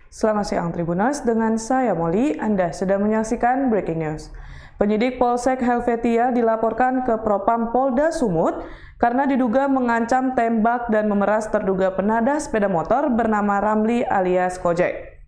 Selamat siang Tribuners, dengan saya Molly, Anda sedang menyaksikan Breaking News. Penyidik Polsek Helvetia dilaporkan ke Propam Polda Sumut karena diduga mengancam tembak dan memeras terduga penadah sepeda motor bernama Ramli alias Kojek.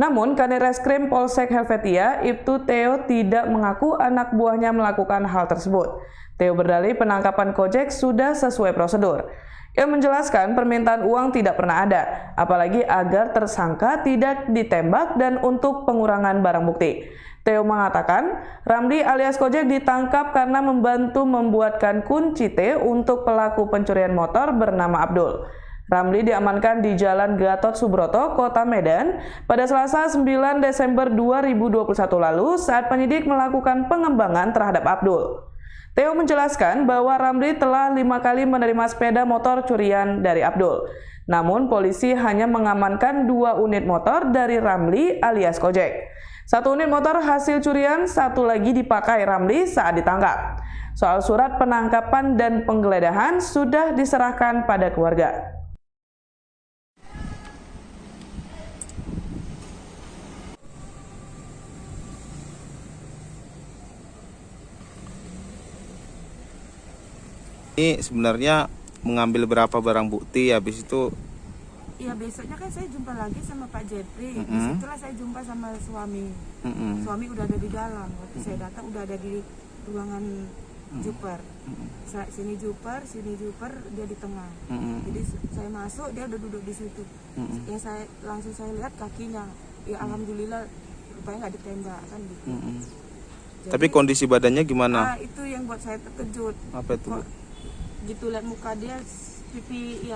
Namun, Kanireskrim Polsek Helvetia, Ibtu Theo tidak mengaku anak buahnya melakukan hal tersebut. Theo berdalih penangkapan Kojek sudah sesuai prosedur. Ia menjelaskan permintaan uang tidak pernah ada, apalagi agar tersangka tidak ditembak dan untuk pengurangan barang bukti. Theo mengatakan, Ramli alias Kojek ditangkap karena membantu membuatkan kunci T untuk pelaku pencurian motor bernama Abdul. Ramli diamankan di Jalan Gatot Subroto, Kota Medan, pada Selasa 9 Desember 2021 lalu saat penyidik melakukan pengembangan terhadap Abdul. Theo menjelaskan bahwa Ramli telah 5 kali menerima sepeda motor curian dari Abdul. Namun polisi hanya mengamankan 2 unit motor dari Ramli alias Kojek. 1 unit motor hasil curian, 1 lagi dipakai Ramli saat ditangkap. Soal surat penangkapan dan penggeledahan sudah diserahkan pada keluarga. Ini sebenarnya mengambil berapa barang bukti, habis itu? Iya, besoknya kan saya jumpa lagi sama Pak Jeffrey. Disitulah saya jumpa sama suami. Suami udah ada di dalam. Waktu saya datang udah ada di ruangan Juper. Sini Juper, dia di tengah. Jadi saya masuk, dia udah duduk di situ. Yang saya lihat kakinya. Ya alhamdulillah, rupanya nggak ditembak kan gitu. Jadi, tapi kondisi badannya gimana? Itu yang buat saya terkejut. Apa itu? Gitu lihat muka dia, pipi ya.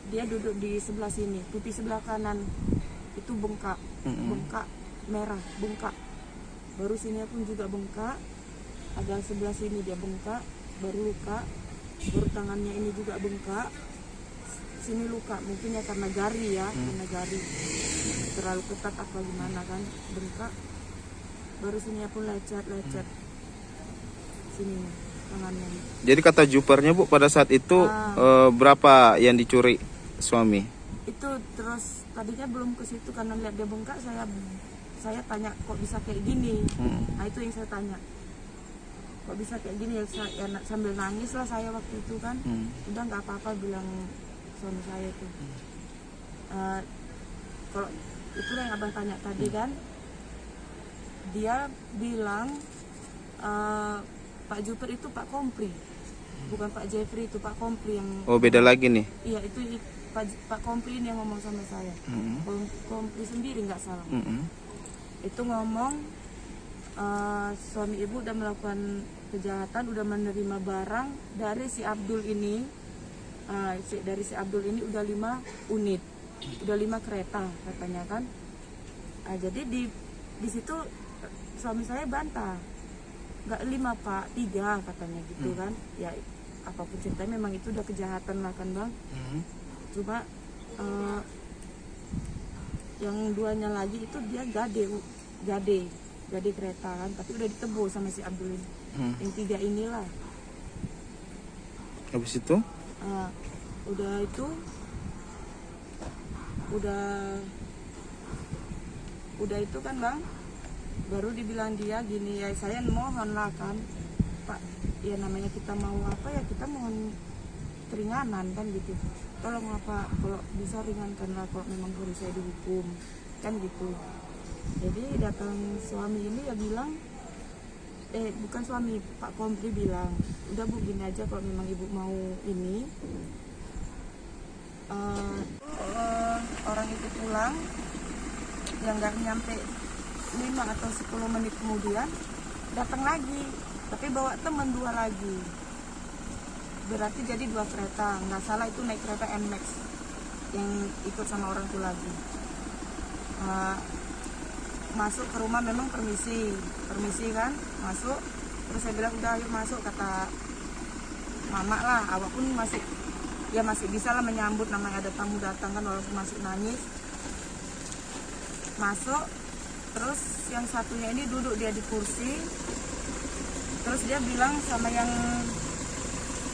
Dia duduk di sebelah sini, pipi sebelah kanan itu bengkak, bengkak merah, bengkak. Baru sini pun juga bengkak, ada sebelah sini dia bengkak, baru luka, baru tangannya ini juga bengkak, sini luka, mungkin ya karena jari ya, karena jari terlalu ketat apa gimana kan, bengkak, baru sini pun lecet, sini tangannya. Jadi kata Jupernya Bu, pada saat itu berapa yang dicuri suami? Itu terus tadinya belum ke situ karena lihat dia bengkak, saya tanya kok bisa kayak gini. Nah itu yang saya tanya, kok bisa kayak gini ya, sambil nangis lah saya waktu itu kan. Udah nggak apa-apa bilang suami saya itu. Kalau itu yang abang tanya tadi kan, dia bilang Pak Juper itu Pak Kompli, bukan Pak Jeffrey, itu Pak Kompli yang. Oh beda lagi nih? Iya itu Pak Kompli ini yang ngomong sama saya. Kompli sendiri nggak salah. Itu ngomong suami ibu udah melakukan kejahatan, udah menerima barang dari si Abdul ini. Dari si Abdul ini udah 5 unit, udah 5 kereta katanya kan. Jadi di situ suami saya bantah, nggak 5 Pak, 3 katanya gitu kan. Ya apapun ceritanya memang itu udah kejahatan lah kan bang. Cuma yang 2-nya lagi itu dia gade kereta kan, tapi udah ditebus sama si Abdul ini. Yang 3 inilah. Habis itu? Udah itu kan bang, baru dibilang dia gini, ya saya mohon lah kan Pak, ya namanya kita mau apa ya, kita mohon keringanan kan gitu, tolong apa kalau bisa ringankan lah kalau memang harus saya dihukum kan gitu. Jadi datang suami ini ya bilang, bukan suami, Pak Kompli bilang, udah Bu gini aja, kalau memang ibu mau ini, orang itu pulang yang nggak nyampe 5 atau 10 menit kemudian datang lagi, tapi bawa teman 2 lagi, berarti jadi 2 kereta, nggak salah itu naik kereta NMAX yang ikut sama orang itu lagi. Masuk ke rumah memang permisi kan, masuk, terus saya bilang udah ayo masuk, kata mama lah, awak pun masih bisa lah menyambut, namanya ada tamu datang kan, walaupun masih nangis. Masuk, terus yang satunya ini duduk dia di kursi, terus dia bilang sama yang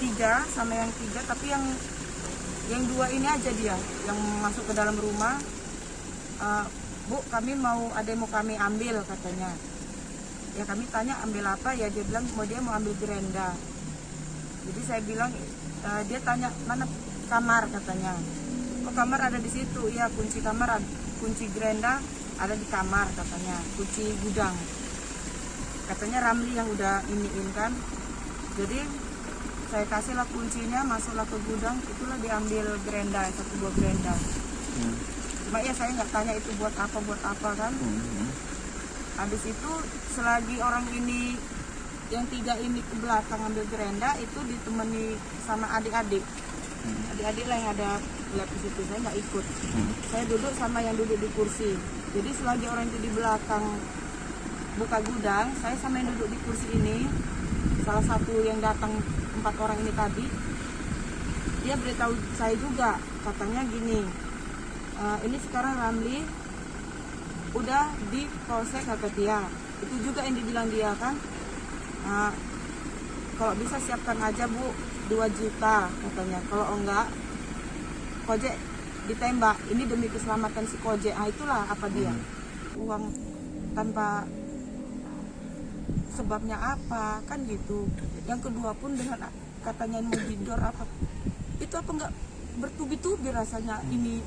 tiga, tapi yang Yang dua ini aja dia yang masuk ke dalam rumah. Bu, kami ada yang mau kami ambil katanya. Ya kami tanya ambil apa, ya dia bilang dia mau ambil gerenda. Jadi saya bilang, dia tanya mana kamar katanya. Oh kamar ada di situ, iya kunci kamar, kunci gerenda ada di kamar katanya, kunci gudang. Katanya Ramli yang udah iniin kan. Jadi saya kasihlah kuncinya, masuklah ke gudang, itulah diambil gerenda, 1 buah gerenda. Cuma ya saya nggak tanya itu buat apa kan. Habis itu selagi orang ini yang 3 ini ke belakang ambil gerenda, itu ditemani sama adik-adik. Adik-adik lah yang ada lab di situ, saya nggak ikut. Saya duduk sama yang duduk di kursi. Jadi selagi orang itu di belakang buka gudang, saya sama yang duduk di kursi ini. Salah satu yang datang 4 orang ini tadi, dia beritahu saya juga, katanya gini, ini sekarang Ramli udah di Polsek Helvetia. Itu juga yang dibilang dia kan, kalau bisa siapkan aja Bu 2 juta katanya, kalau enggak Kojek ditembak, ini demi keselamatan si Kojek. Itulah apa dia, uang tanpa sebabnya apa kan gitu. Yang kedua pun dengan katanya mau didor apa, itu apa enggak bertubi-tubi rasanya, ini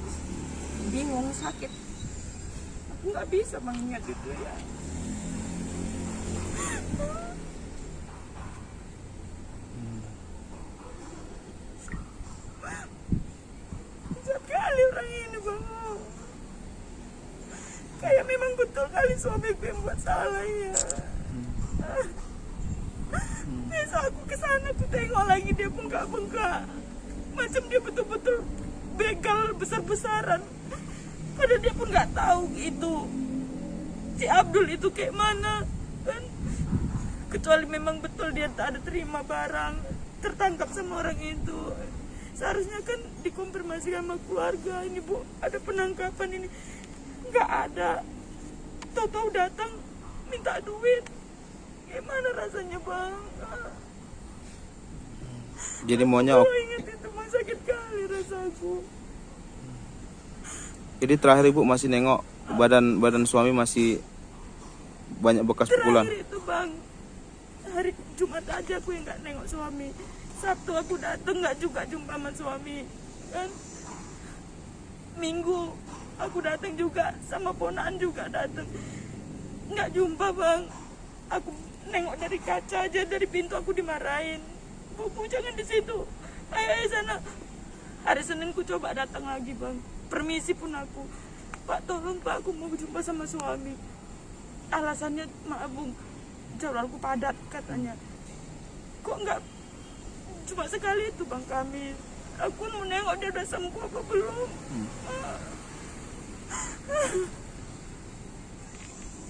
bingung, sakit. Aku nggak bisa mengingat itu ya. Sekali orang ini Bang, kayak memang betul kali suamiku yang buat salah ya. Besok aku kesana, aku tengok lagi dia bengkak-bengkak, macam dia betul-betul begal besar-besaran. Padahal dia pun nggak tahu itu si Abdul itu kayak mana kan, kecuali memang betul dia tak ada terima barang, tertangkap sama orang itu. Seharusnya kan dikonfirmasi sama keluarga, ini Bu ada penangkapan ini, nggak ada. Tahu-tahu datang minta duit, gimana rasanya Bang? Jadi maunya ingat itu Bang, sakit kali rasaku. Jadi terakhir Ibu masih nengok badan suami masih banyak bekas pukulan. Terakhir itu Bang, hari Jumat aja aku yang nggak nengok suami. Sabtu aku dateng nggak juga jumpa sama suami kan. Minggu aku datang juga sama ponakan juga dateng, nggak jumpa Bang. Aku nengok dari kaca aja, dari pintu aku dimarahin. Bu jangan di situ, ayo sana. Hari Senin ku coba datang lagi Bang, permisi pun aku, Pak tolong Pak aku mau jumpa sama suami. Alasannya maaf Bung, jadwalku padat katanya. Kok nggak cuma sekali itu Bang kami, aku mau nengok dia udah sembuh apa belum.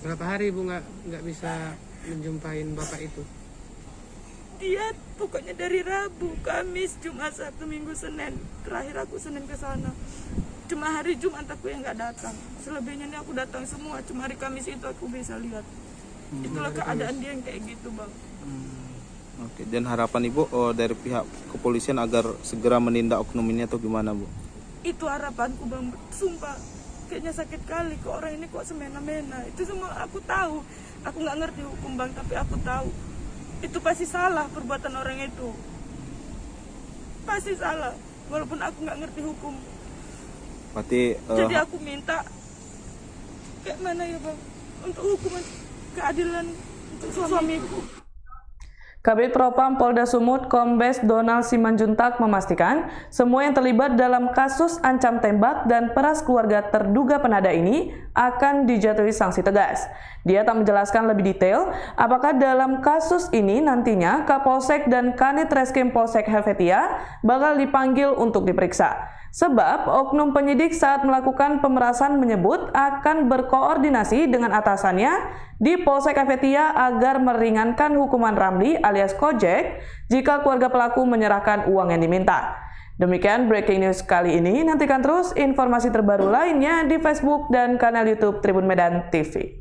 Berapa hari Ibu nggak bisa menjumpain bapak itu? Dia pokoknya dari Rabu, Kamis, Jumat, Sabtu, Minggu, Senin. Terakhir aku Senin ke sana. Cuma hari Jumat aku yang nggak datang. Selebihnya ini aku datang semua. Cuma hari Kamis itu aku bisa lihat. Itulah keadaan dia yang kayak gitu Bang. Oke, dan harapan Ibu dari pihak kepolisian agar segera menindak oknum ini atau gimana Bu? Itu harapanku Bang, sumpah. Kayaknya sakit kali kok orang ini kok semena-mena. Itu semua aku tahu. Aku nggak ngerti hukum Bang, tapi aku tahu itu pasti salah perbuatan orang itu. Pasti salah, walaupun aku nggak ngerti hukum. Berarti Jadi aku minta kayak mana ya Bang, untuk hukuman keadilan untuk suamiku. Kabid Propam Polda Sumut Kombes Donald Simanjuntak memastikan semua yang terlibat dalam kasus ancam tembak dan peras keluarga terduga penada ini akan dijatuhi sanksi tegas. Dia tak menjelaskan lebih detail apakah dalam kasus ini nantinya Kapolsek dan Kanit Reskrim Polsek Helvetia bakal dipanggil untuk diperiksa. Sebab oknum penyidik saat melakukan pemerasan menyebut akan berkoordinasi dengan atasannya di Polsek Helvetia agar meringankan hukuman Ramli alias Kojek jika keluarga pelaku menyerahkan uang yang diminta. Demikian breaking news kali ini. Nantikan terus informasi terbaru lainnya di Facebook dan kanal YouTube Tribun Medan TV.